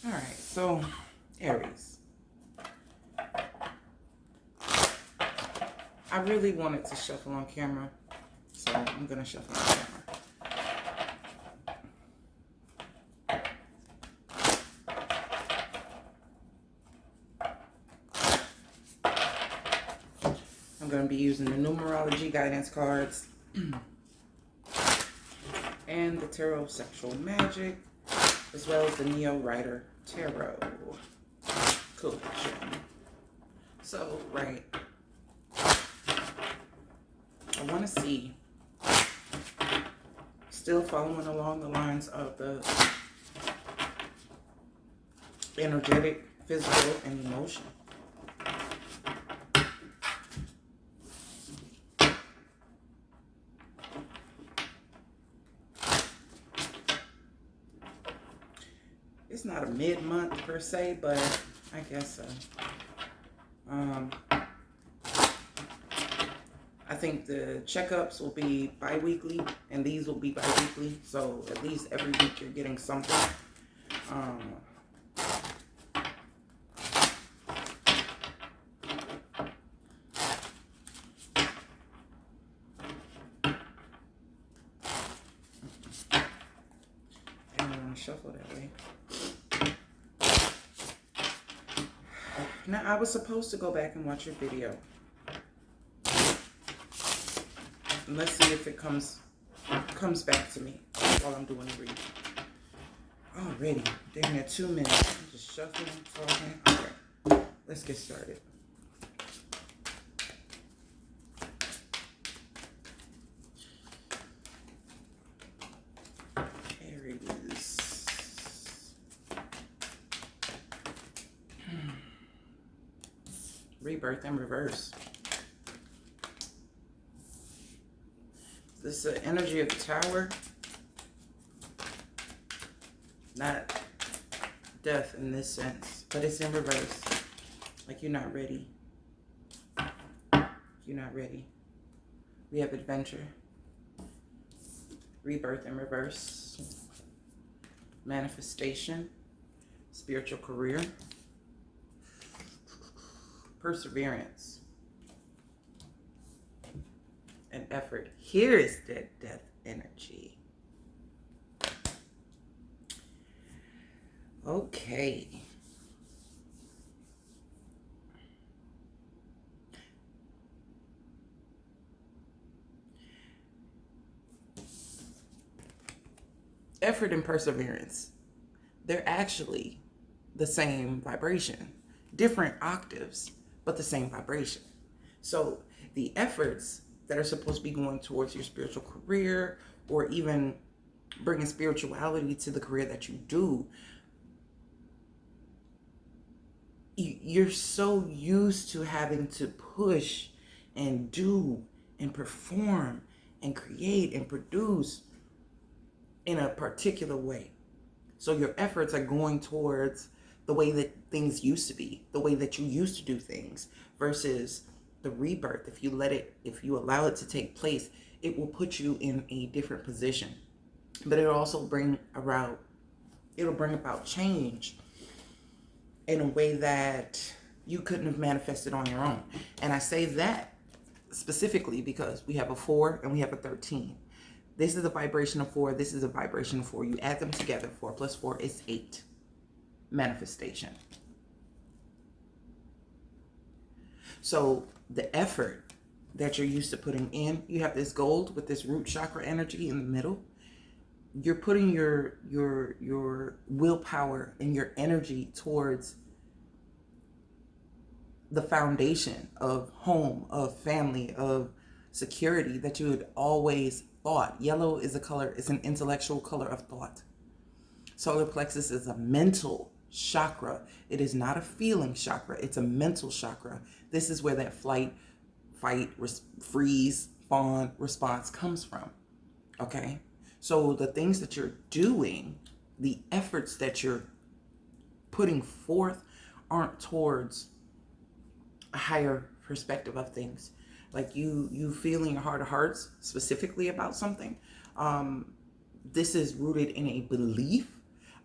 All right, so Aries. I really wanted to shuffle on camera, so I'm going to shuffle on camera. I'm going to be using the numerology guidance cards and the Tarot Sexual Magic, as well as the Neo Rider Tarot collection. So, right, I want to see, still following along the lines of the energetic, physical, and emotion. It's not a mid-month per se, but I guess so. I think the checkups will be bi-weekly, and these will be bi-weekly. So at least every week you're getting something. I don't want to shuffle that way. Now, I was supposed to go back and watch your video. And let's see if it comes back to me while I'm doing the reading. Already, damn near 2 minutes. I'm just shuffling, talking. All right, let's get started. Aries. Rebirth in reverse. This is the energy of the Tower. Not death in this sense, but it's in reverse. Like you're not ready. You're not ready. We have adventure. Rebirth in reverse. Manifestation. Spiritual career. Perseverance. And effort. Here is that death energy. Okay. Effort and perseverance. They're actually the same vibration. Different octaves, but the same vibration. So the efforts that are supposed to be going towards your spiritual career, or even bringing spirituality to the career that you do, you're so used to having to push and do and perform and create and produce in a particular way. So your efforts are going towards the way that things used to be, the way that you used to do things, versus the rebirth. If you allow it to take place, it will put you in a different position. But it'll also bring about change in a way that you couldn't have manifested on your own. And I say that specifically because we have a 4 and we have a 13. This is a vibration of 4. This is a vibration of 4. You add them together. 4 plus 4 is 8. Manifestation. So the effort that you're used to putting in, you have this gold with this root chakra energy in the middle. You're putting your willpower and your energy towards the foundation of home, of family, of security that you had always thought. Yellow is a color, it's an intellectual color of thought. Solar plexus is a mental chakra. It is not a feeling chakra. It's a mental chakra. This is where that flight, fight, freeze, fawn response comes from. Okay? So the things that you're doing, the efforts that you're putting forth aren't towards a higher perspective of things. Like you feel in your heart of hearts specifically about something. This is rooted in a belief,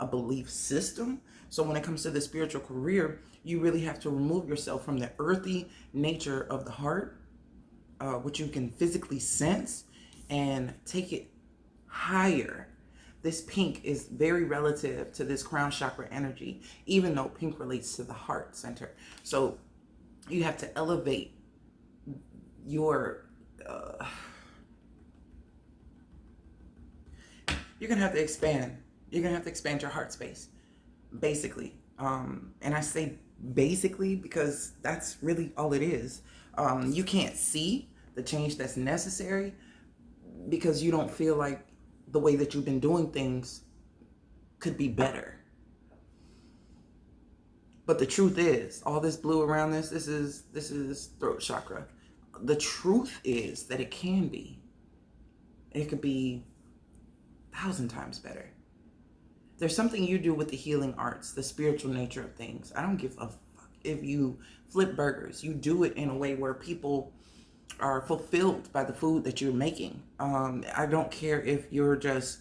a belief system. So when it comes to the spiritual career, you really have to remove yourself from the earthy nature of the heart, which you can physically sense, and take it higher. This pink is very relative to this crown chakra energy, even though pink relates to the heart center. So you have to elevate your you're gonna have to expand. You're gonna have to expand your heart space, basically. And I say basically because that's really all it is. You can't see the change that's necessary because you don't feel like the way that you've been doing things could be better. But the truth is, all this blue around this is throat chakra. The truth is that it can be. It could be 1,000 times better. There's something you do with the healing arts, the spiritual nature of things. I don't give a fuck if you flip burgers. You do it in a way where people are fulfilled by the food that you're making. I don't care if you're just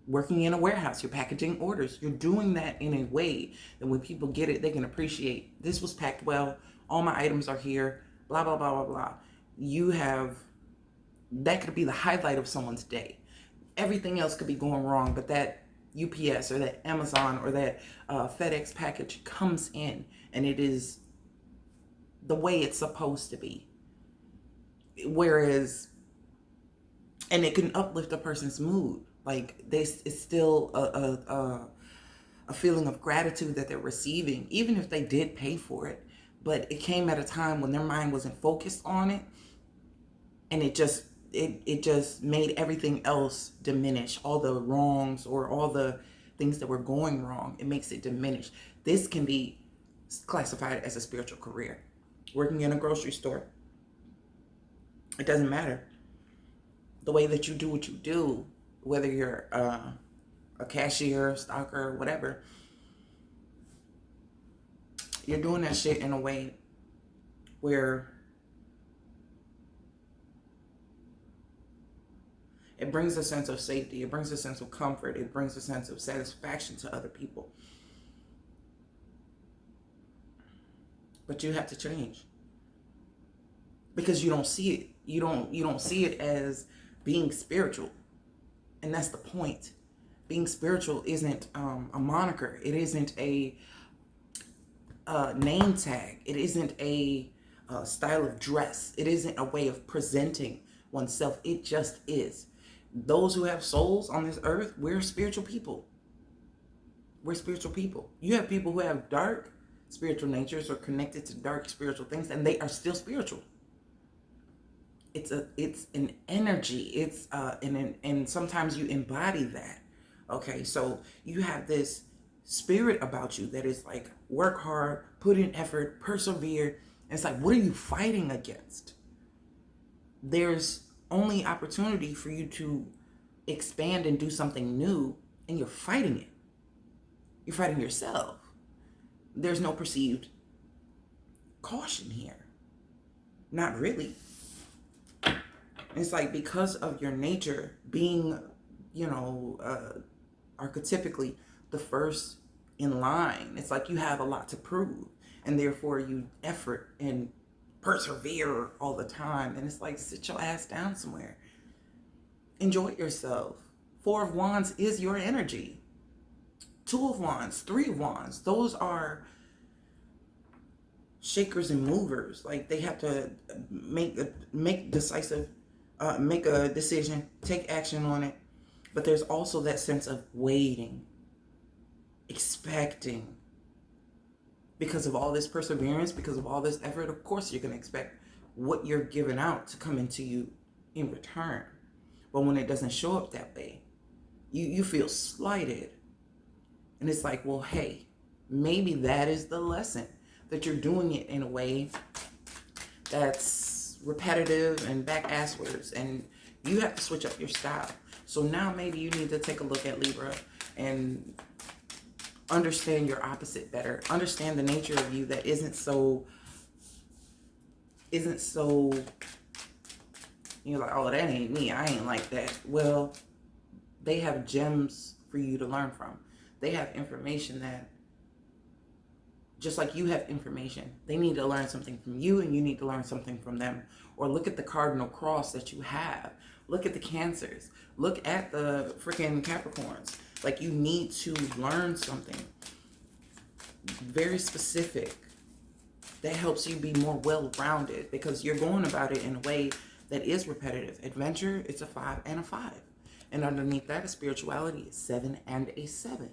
working in a warehouse, you're packaging orders. You're doing that in a way that when people get it, they can appreciate this was packed well. All my items are here, blah, blah, blah, blah, blah. That could be the highlight of someone's day. Everything else could be going wrong, but that UPS or that Amazon or that FedEx package comes in and it is the way it's supposed to be. Whereas, and it can uplift a person's mood. Like it's still a feeling of gratitude that they're receiving, even if they did pay for it. But it came at a time when their mind wasn't focused on it, and it just made everything else diminish. All the wrongs or all the things that were going wrong, it makes it diminish. This can be classified as a spiritual career. Working in a grocery store, it doesn't matter. The way that you do what you do, whether you're a cashier, stocker, whatever, you're doing that shit in a way where it brings a sense of safety, it brings a sense of comfort, it brings a sense of satisfaction to other people. But you have to change because you don't see it. You don't see it as being spiritual, and that's the point. Being spiritual isn't a moniker. It isn't a name tag. It isn't a style of dress. It isn't a way of presenting oneself. It just is. Those who have souls on this earth, we're spiritual people. We're spiritual people. You have people who have dark spiritual natures or connected to dark spiritual things, and they are still spiritual. It's an energy. It's and sometimes you embody that. Okay, so you have this spirit about you that is like work hard, put in effort, persevere. And it's like, what are you fighting against? There's only opportunity for you to expand and do something new, and you're fighting it. You're fighting yourself. There's no perceived caution here. Not really. It's like because of your nature being, archetypically the first in line, it's like you have a lot to prove, and therefore you effort and persevere all the time. And it's like, sit your ass down somewhere. Enjoy yourself. 4 of Wands is your energy. 2 of Wands, 3 of Wands, those are shakers and movers. Like they have to make a decision, take action on it. But there's also that sense of waiting, expecting. Because of all this perseverance, because of all this effort, of course you're going to expect what you're giving out to come into you in return. But when it doesn't show up that way, you feel slighted. And it's like, well, hey, maybe that is the lesson, that you're doing it in a way that's repetitive and back-ass words, and you have to switch up your style. So now maybe you need to take a look at Libra and understand your opposite better. Understand the nature of you that isn't so, you're like, oh, that ain't me. I ain't like that. Well, They have gems for you to learn from. They have information that, just like you have information, they need to learn something from you and you need to learn something from them. Or look at the cardinal cross that you have. Look at the Cancers. Look at the freaking Capricorns. Like, you need to learn something very specific that helps you be more well-rounded, because you're going about it in a way that is repetitive. Adventure, it's a 5 and a 5. And underneath that is spirituality, is 7 and a 7.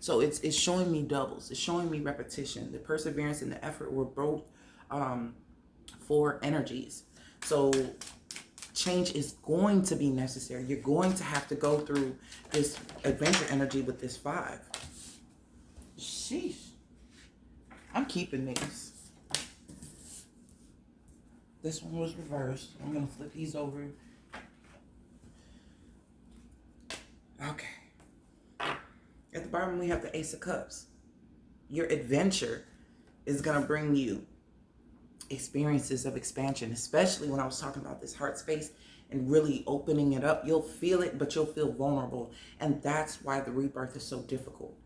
So it's showing me doubles. It's showing me repetition. The perseverance and the effort were both 4 energies. So change is going to be necessary. You're going to have to go through this adventure energy with this 5. Sheesh. I'm keeping these. This one was reversed. I'm going to flip these over. Okay. At the bottom, we have the Ace of Cups. Your adventure is going to bring you experiences of expansion, especially when I was talking about this heart space and really opening it up. You'll feel it, but you'll feel vulnerable. And that's why the rebirth is so difficult.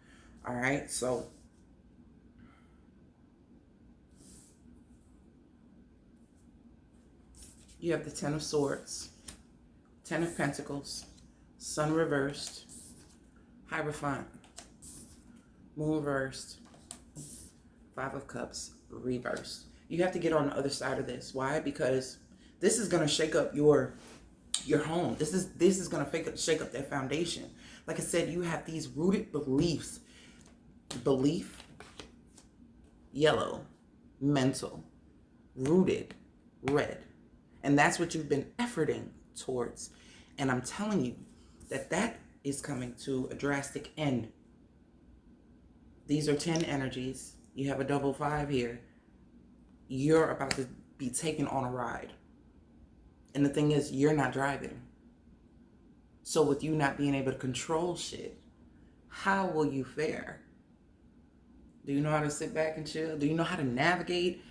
All right. So you have the 10 of Swords, 10 of Pentacles, Sun reversed, Hierophant, Moon reversed, 5 of Cups reversed. You have to get on the other side of this. Why? Because this is going to shake up your home. This is going to shake up that foundation. Like I said, you have these rooted beliefs. Belief, yellow, mental, rooted, red. And that's what you've been efforting towards. And I'm telling you that is coming to a drastic end. These are 10 energies. You have a double 5 here. You're about to be taken on a ride. And the thing is, you're not driving. So with you not being able to control shit, how will you fare? Do you know how to sit back and chill? Do you know how to navigate?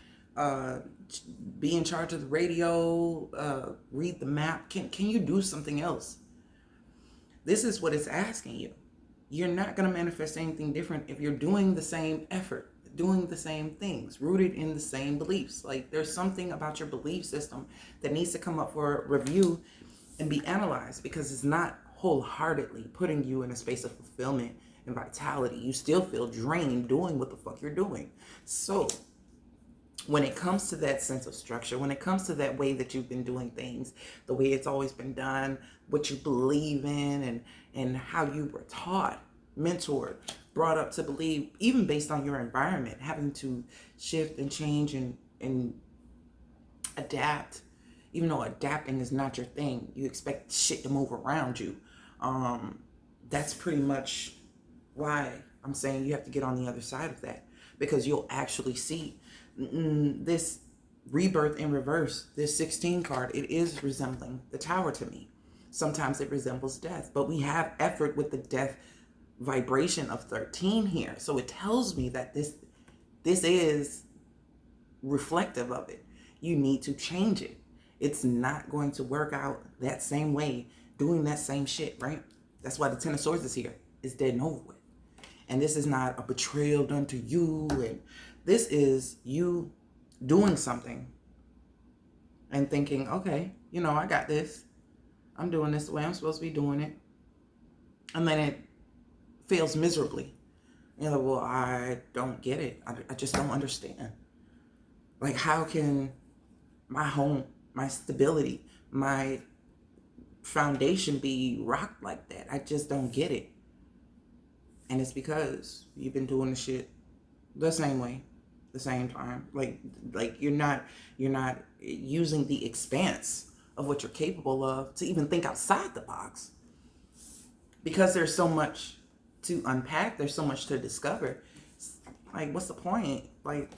Be in charge of the radio? Read the map? Can you do something else? This is what it's asking you. You're not going to manifest anything different if you're doing the same effort, doing the same things, rooted in the same beliefs. Like, there's something about your belief system that needs to come up for review and be analyzed, because it's not wholeheartedly putting you in a space of fulfillment and vitality. You still feel drained doing what the fuck you're doing. So when it comes to that sense of structure, when it comes to that way that you've been doing things, the way it's always been done, what you believe in, and how you were taught, mentored, brought up to believe, even based on your environment, having to shift and change and adapt, even though adapting is not your thing, you expect shit to move around you. That's pretty much why I'm saying you have to get on the other side of that, because you'll actually see this rebirth in reverse. This 16 card, it is resembling the Tower to me. Sometimes it resembles death, but we have effort with the death vibration of 13 here. So it tells me that this is reflective of it. You need to change it. It's not going to work out that same way, doing that same shit, right? That's why the 10 of Swords is here. It's dead and over with. And this is not a betrayal done to you. And this is you doing something and thinking, okay, I got this. I'm doing this the way I'm supposed to be doing it. And then it fails miserably. Well, I don't get it. I just don't understand. Like, how can my home, my stability, my foundation be rocked like that? I just don't get it. And it's because you've been doing the shit the same way, the same time. Like you're not using the expanse of what you're capable of to even think outside the box. Because there's so much to unpack, there's so much to discover. Like, what's the point? Like,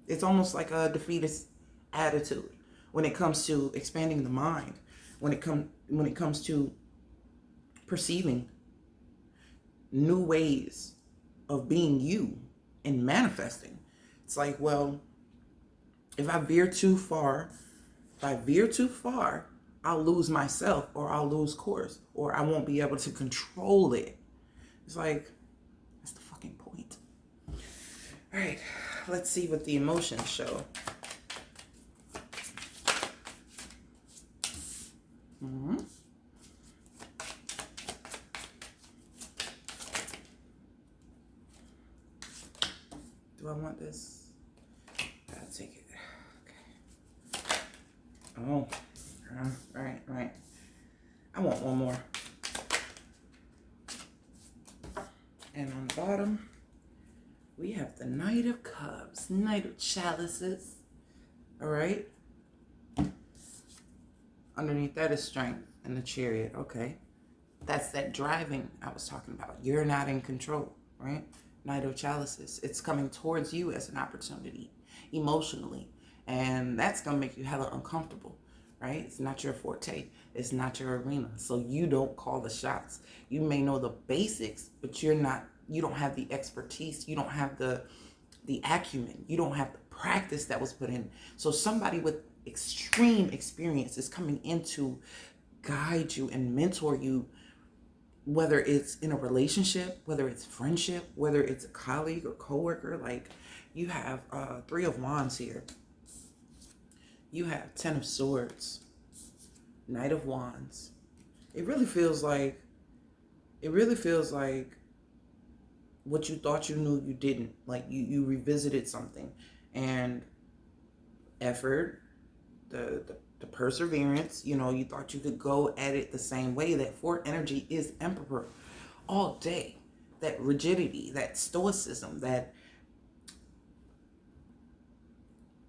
it's almost like a defeatist attitude when it comes to expanding the mind, when it comes to perceiving new ways of being you and manifesting. It's like, well, if I veer too far, I'll lose myself, or I'll lose course, or I won't be able to control it. It's like, that's the fucking point. All right, let's see what the emotions show. Mm-hmm. Do I want this? I'll take it. Okay. Oh, right. I want one more. And on the bottom, we have the Knight of Cups, Knight of Chalices. All right. Underneath that is Strength and the Chariot. Okay. That's that driving I was talking about. You're not in control, right? Knight of Chalices. It's coming towards you as an opportunity emotionally. And that's going to make you hella uncomfortable, right? It's not your forte. It's not your arena. So you don't call the shots. You may know the basics, but you don't have the expertise. You don't have the acumen. You don't have the practice that was put in. So somebody with extreme experience is coming in to guide you and mentor you, whether it's in a relationship, whether it's friendship, whether it's a colleague or coworker. Like, you have Three of Wands here. You have Ten of Swords, Knight of Wands. It really feels like what you thought you knew, you didn't. Like, you revisited something, and effort, the perseverance, you thought you could go at it the same way. That fourth energy is Emperor all day. That rigidity, that stoicism, that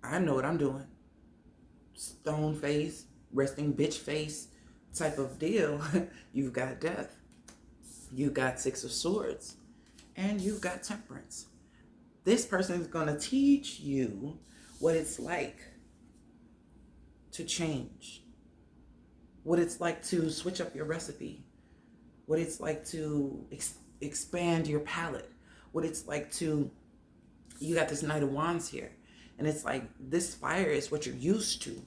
I know what I'm doing. Stone face, resting bitch face type of deal. You've got Death. You've got Six of Swords. And you've got Temperance. This person is going to teach you what it's like to change, what it's like to switch up your recipe, what it's like to expand your palette, what it's like to, you got this Knight of Wands here, and it's like this fire is what you're used to.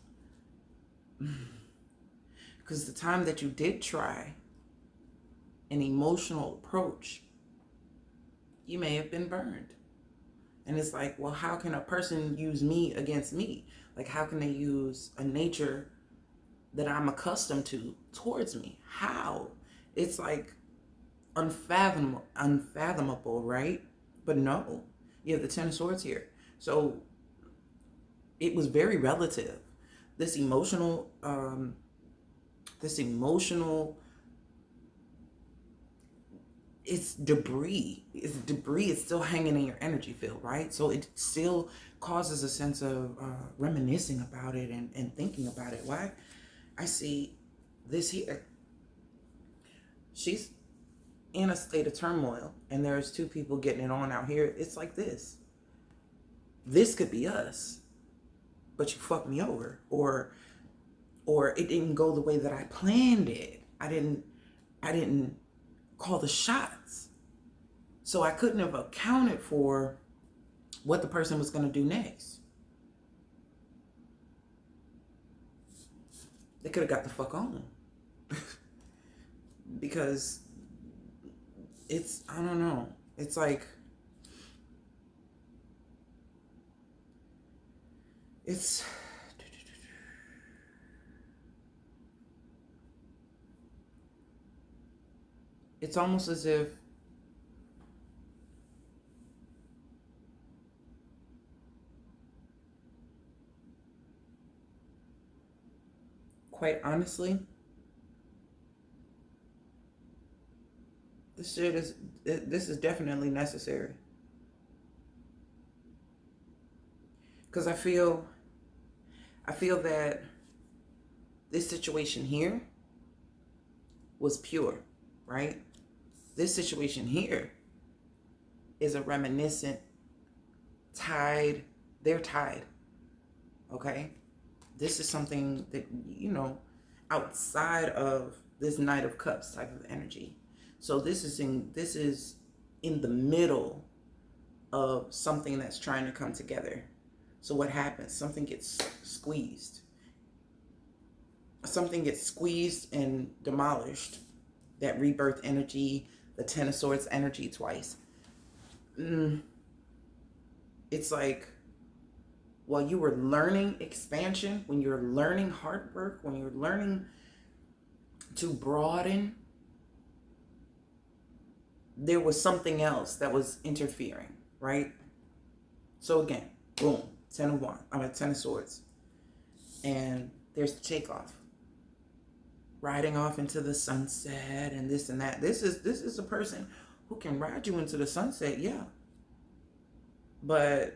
Because the time that you did try an emotional approach, you may have been burned. And it's like, well, how can a person use me against me? Like, how can they use a nature that I'm accustomed to towards me? How? It's like unfathomable, right? But no, you have the Ten of Swords here. So it was very relative. This emotional, it's debris. It's still hanging in your energy field, right? So it still causes a sense of reminiscing about it and thinking about it. Why? I see this here. She's in a state of turmoil, and there's two people getting it on out here. It's like this. This could be us, but you fucked me over, or it didn't go the way that I planned it. I didn't call the shots. So I couldn't have accounted for what the person was going to do next. They could have got the fuck on. Because it's, I don't know. It's like, it's almost as if quite honestly, this is definitely necessary. Because I feel that this situation here was pure, right? This situation here is a reminiscent tied. They're tied, okay? This is something that, outside of this Knight of Cups type of energy. So this is in the middle of something that's trying to come together. So what happens? Something gets squeezed. something gets squeezed and demolished. That rebirth energy, the Ten of Swords energy twice. It's like, while you were learning expansion, when you're learning hard work, when you're learning to broaden, there was something else that was interfering, right? So again, boom, Ten of Swords. And there's the takeoff. Riding off into the sunset and this and that. This is a person who can ride you into the sunset, yeah. But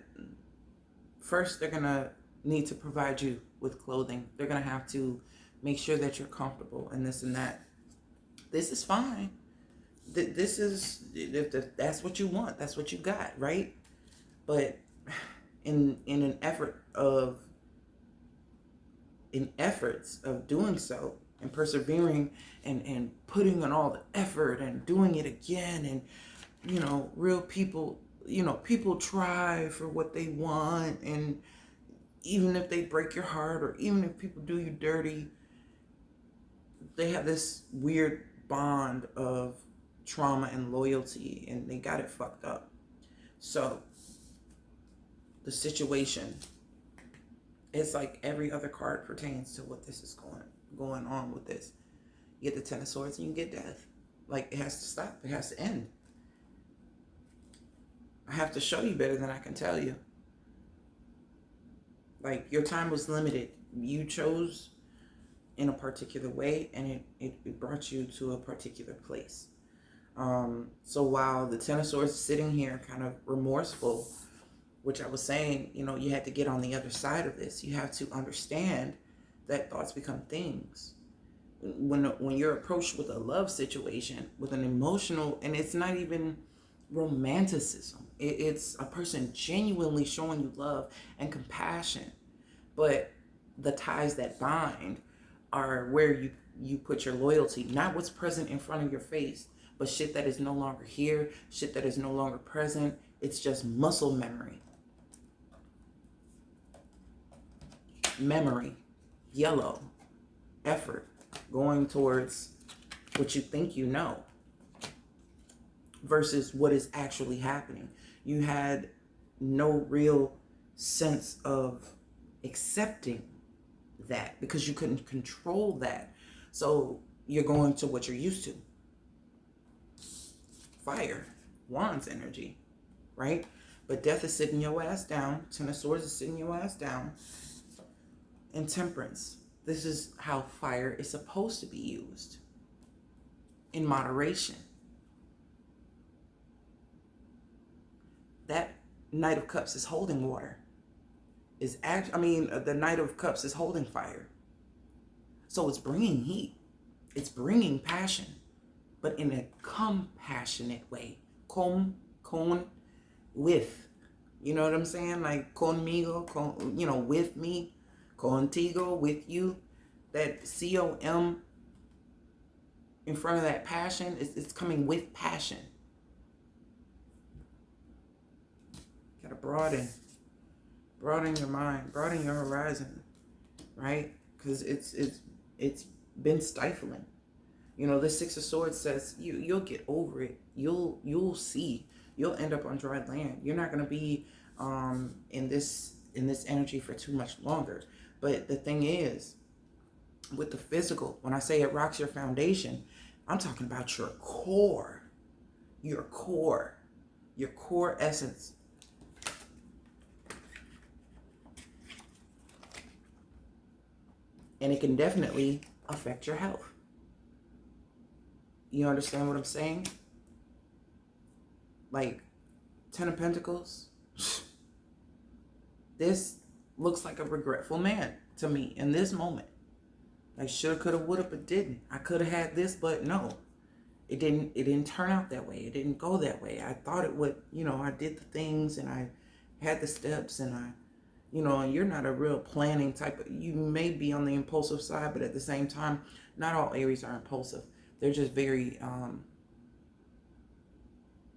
first, they're gonna need to provide you with clothing. They're gonna have to make sure that you're comfortable and this and that. This is fine. This is, if that's what you want, that's what you got, right? But in efforts of doing so and persevering and putting in all the effort and doing it again, and real people, people try for what they want, and even if they break your heart or even if people do you dirty, they have this weird bond of trauma and loyalty, and they got it fucked up. So the situation, it's like every other card pertains to what this is going on with this. You get the Ten of Swords and you get death. Like, it has to stop. It has to end. I have to show you better than I can tell you. Like, your time was limited. You chose in a particular way, and it brought you to a particular place. So while the Ten of Swords is sitting here kind of remorseful, which I was saying, you had to get on the other side of this. You have to understand that thoughts become things. When you're approached with a love situation, with an emotional, and it's not even romanticism. It's a person genuinely showing you love and compassion. But the ties that bind are where you put your loyalty, not what's present in front of your face, but shit that is no longer here, shit that is no longer present. It's just muscle memory. Memory, yellow, effort, going towards what you think you know versus what is actually happening. You had no real sense of accepting that because you couldn't control that. So you're going to what you're used to. Fire, Wands energy, right? But death is sitting your ass down. Ten of Swords is sitting your ass down. And Temperance. This is how fire is supposed to be used. In moderation. That Knight of Cups is holding water. The Knight of Cups is holding fire. So it's bringing heat. It's bringing passion. But in a compassionate way. Con, with. You know what I'm saying? Like conmigo, with me. Contigo, with you. That COM in front of that passion, it's coming with passion. Gotta broaden your mind, broaden your horizon, right? Because it's been stifling. The Six of Swords says you'll get over it. You'll see. You'll end up on dry land. You're not gonna be in this energy for too much longer. But the thing is, with the physical, when I say it rocks your foundation, I'm talking about your core essence. And it can definitely affect your health. You understand what I'm saying? Like, Ten of Pentacles. This looks like a regretful man to me in this moment. Like, shoulda, coulda, woulda, but didn't. I could have had this, but no. It didn't turn out that way. It didn't go that way. I thought it would, I did the things and I had the steps and and you're not a real planning type of, you may be on the impulsive side, but at the same time, not all Aries are impulsive. They're just very,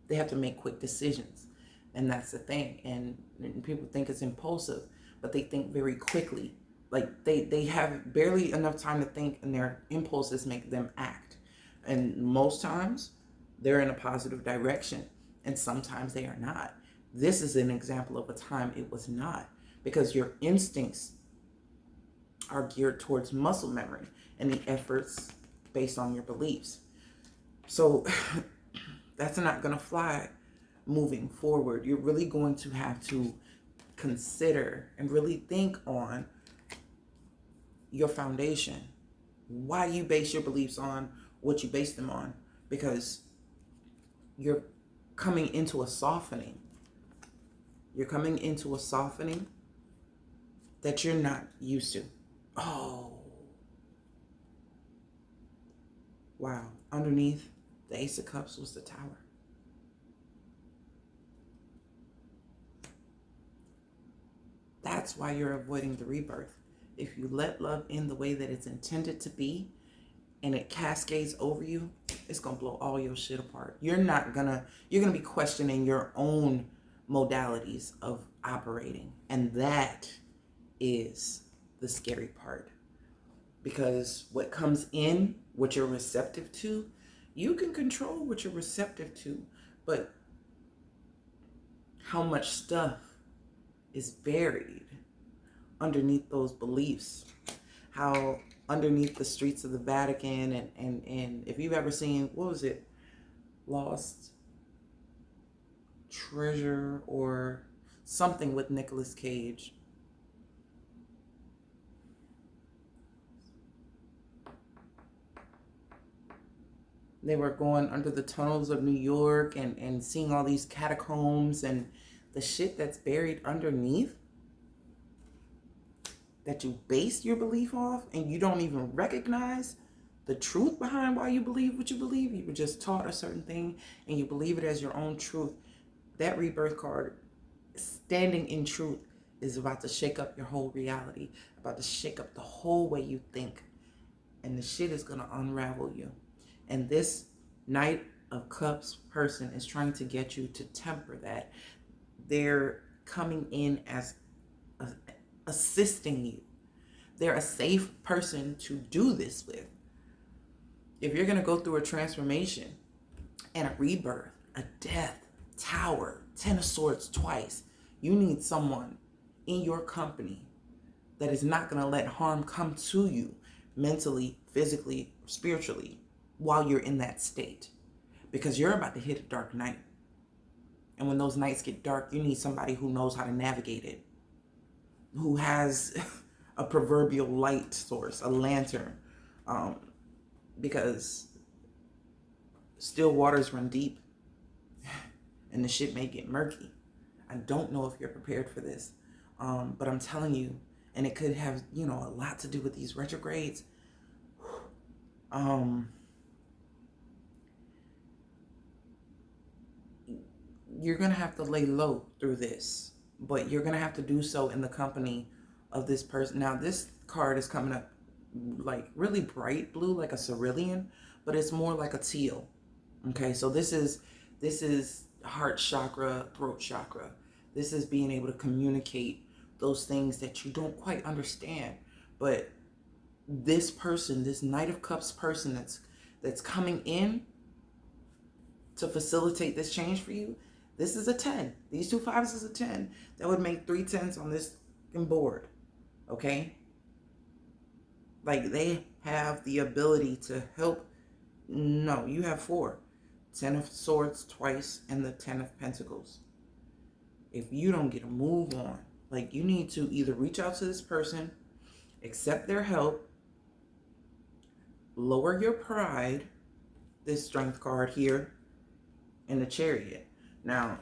they have to make quick decisions. And that's the thing. And people think it's impulsive, but they think very quickly. Like they have barely enough time to think, and their impulses make them act. And most times they're in a positive direction, and sometimes they are not. This is an example of a time it was not, because your instincts are geared towards muscle memory and the efforts based on your beliefs. So that's not going to fly moving forward. You're really going to have to consider and really think on your foundation, why you base your beliefs on what you base them on, because you're coming into a softening. You're coming into a softening that you're not used to. Oh, wow. Underneath the Ace of Cups was the Tower. That's why you're avoiding the rebirth. If you let love in the way that it's intended to be, and it cascades over you, it's gonna blow all your shit apart. You're gonna be questioning your own modalities of operating. And that is the scary part. Because what comes in, what you're receptive to, you can control what you're receptive to, but how much stuff is buried underneath those beliefs, how underneath the streets of the Vatican, and if you've ever seen, what was it, Lost Treasure or something with Nicolas Cage. They were going under the tunnels of New York and seeing all these catacombs and the shit that's buried underneath that you base your belief off, and you don't even recognize the truth behind why you believe what you believe. You were just taught a certain thing and you believe it as your own truth. That rebirth card, standing in truth, is about to shake up your whole reality, about to shake up the whole way you think. And the shit is going to unravel you. And this Knight of Cups person is trying to get you to temper that. They're coming in as assisting you. They're a safe person to do this with. If you're going to go through a transformation and a rebirth, a death, Tower, Ten of Swords twice, you need someone in your company that is not going to let harm come to you mentally, physically, spiritually while you're in that state. Because you're about to hit a dark night. And when those nights get dark, you need somebody who knows how to navigate it, who has a proverbial light source, a lantern, because still waters run deep and the shit may get murky. I don't know if you're prepared for this, but I'm telling you, and it could have, a lot to do with these retrogrades. You're going to have to lay low through this, but you're going to have to do so in the company of this person. Now, this card is coming up like really bright blue, like a cerulean, but it's more like a teal. Okay, so this is heart chakra, throat chakra. This is being able to communicate those things that you don't quite understand. But this person, this Knight of Cups person that's coming in to facilitate this change for you, this is a 10. These 2 5s is a 10. That would make 3 10s on this board. Okay? Like, they have the ability to help. No, you have 4. 10 of Swords twice and the 10 of Pentacles. If you don't get a move on, like, you need to either reach out to this person, accept their help, lower your pride, this Strength card here, and the Chariot. Now,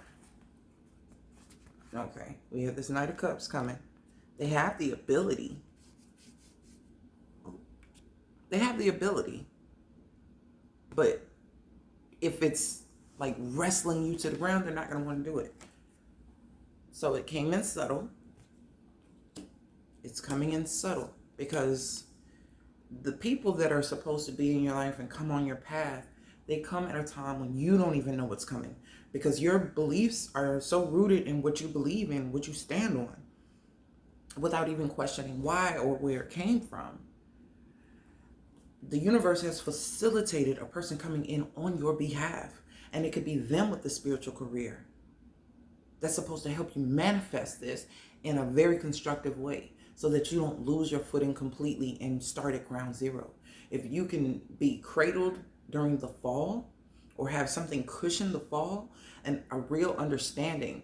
okay, we have this Knight of Cups coming. They have the ability. But if it's like wrestling you to the ground, they're not going to want to do it. So it came in subtle. It's coming in subtle because the people that are supposed to be in your life and come on your path, they come at a time when you don't even know what's coming, because your beliefs are so rooted in what you believe in, what you stand on. without even questioning why or where it came from. The universe has facilitated a person coming in on your behalf. And it could be them with the spiritual career that's supposed to help you manifest this in a very constructive way so that you don't lose your footing completely and start at ground zero. If you can be cradled during the fall or have something cushion the fall and a real understanding,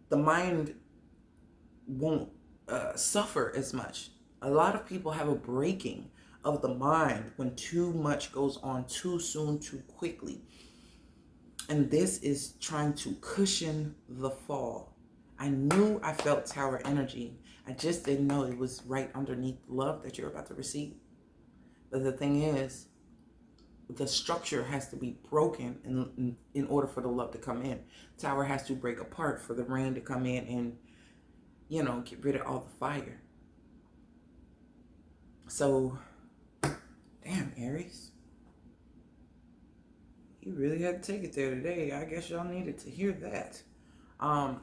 the mind won't suffer as much. A lot of people have a breaking of the mind when too much goes on too soon, too quickly. And this is trying to cushion the fall. I knew I felt tower energy. I just didn't know it was right underneath the love that you're about to receive. But the thing is, the structure has to be broken in order for the love to come in. Tower has to break apart for the rain to come in and, get rid of all the fire. So, damn, Aries. You really had to take it there today. I guess y'all needed to hear that. I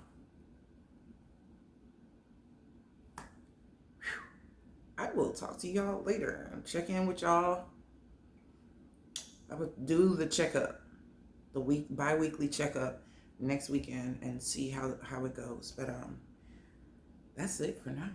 will talk to y'all later and check in with y'all. I would do the checkup, the bi-weekly checkup next weekend and see how it goes. But that's it for now.